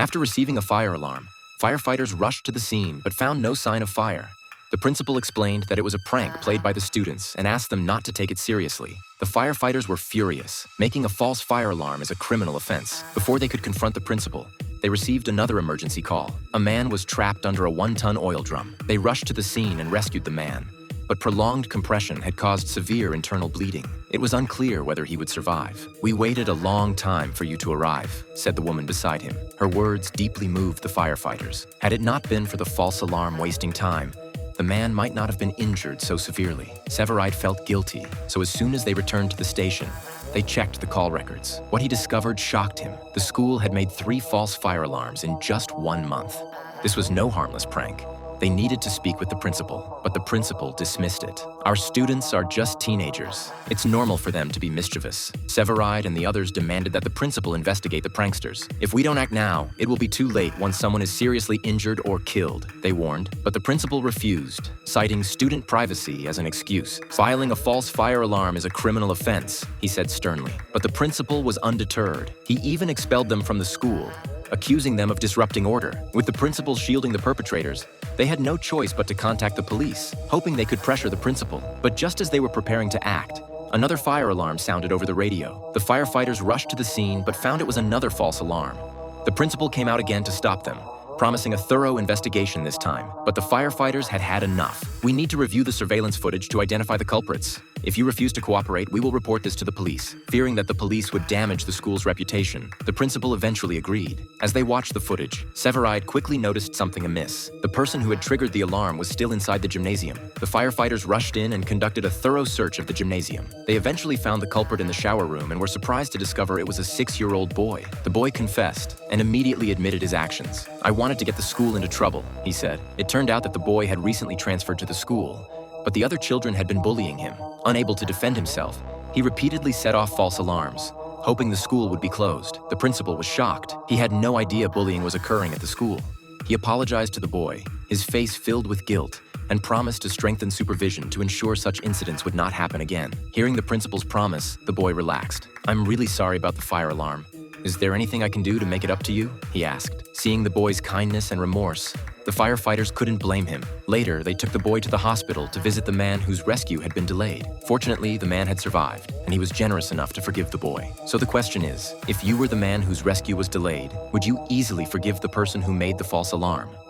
After receiving a fire alarm, firefighters rushed to the scene but found no sign of fire. The principal explained that it was a prank played by the students and asked them not to take it seriously. The firefighters were furious. Making a false fire alarm is a criminal offense. Before they could confront the principal, they received another emergency call. A man was trapped under a 1-ton oil drum. They rushed to the scene and rescued the man. But prolonged compression had caused severe internal bleeding. It was unclear whether he would survive. "We waited a long time for you to arrive," said the woman beside him. Her words deeply moved the firefighters. Had it not been for the false alarm wasting time, the man might not have been injured so severely. Severide felt guilty, so as soon as they returned to the station, they checked the call records. What he discovered shocked him. The school had made 3 false fire alarms in just 1 month. This was no harmless prank. They needed to speak with the principal, but the principal dismissed it. "Our students are just teenagers. It's normal for them to be mischievous." Severide and the others demanded that the principal investigate the pranksters. "If we don't act now, it will be too late once someone is seriously injured or killed," they warned. But the principal refused, citing student privacy as an excuse. "Filing a false fire alarm is a criminal offense," he said sternly. But the principal was undeterred. He even expelled them from the school, accusing them of disrupting order. With the principal shielding the perpetrators, they had no choice but to contact the police, hoping they could pressure the principal. But just as they were preparing to act, another fire alarm sounded over the radio. The firefighters rushed to the scene but found it was another false alarm. The principal came out again to stop them, promising a thorough investigation this time. But the firefighters had had enough. "We need to review the surveillance footage to identify the culprits. If you refuse to cooperate, we will report this to the police." Fearing that the police would damage the school's reputation, the principal eventually agreed. As they watched the footage, Severide quickly noticed something amiss. The person who had triggered the alarm was still inside the gymnasium. The firefighters rushed in and conducted a thorough search of the gymnasium. They eventually found the culprit in the shower room and were surprised to discover it was a 6-year-old boy. The boy confessed and immediately admitted his actions. "I wanted to get the school into trouble," he said. It turned out that the boy had recently transferred to the school, but the other children had been bullying him. Unable to defend himself, he repeatedly set off false alarms, hoping the school would be closed. The principal was shocked. He had no idea bullying was occurring at the school. He apologized to the boy, his face filled with guilt, and promised to strengthen supervision to ensure such incidents would not happen again. Hearing the principal's promise, the boy relaxed. "I'm really sorry about the fire alarm. Is there anything I can do to make it up to you?" he asked. Seeing the boy's kindness and remorse, the firefighters couldn't blame him. Later, they took the boy to the hospital to visit the man whose rescue had been delayed. Fortunately, the man had survived, and he was generous enough to forgive the boy. So the question is, if you were the man whose rescue was delayed, would you easily forgive the person who made the false alarm?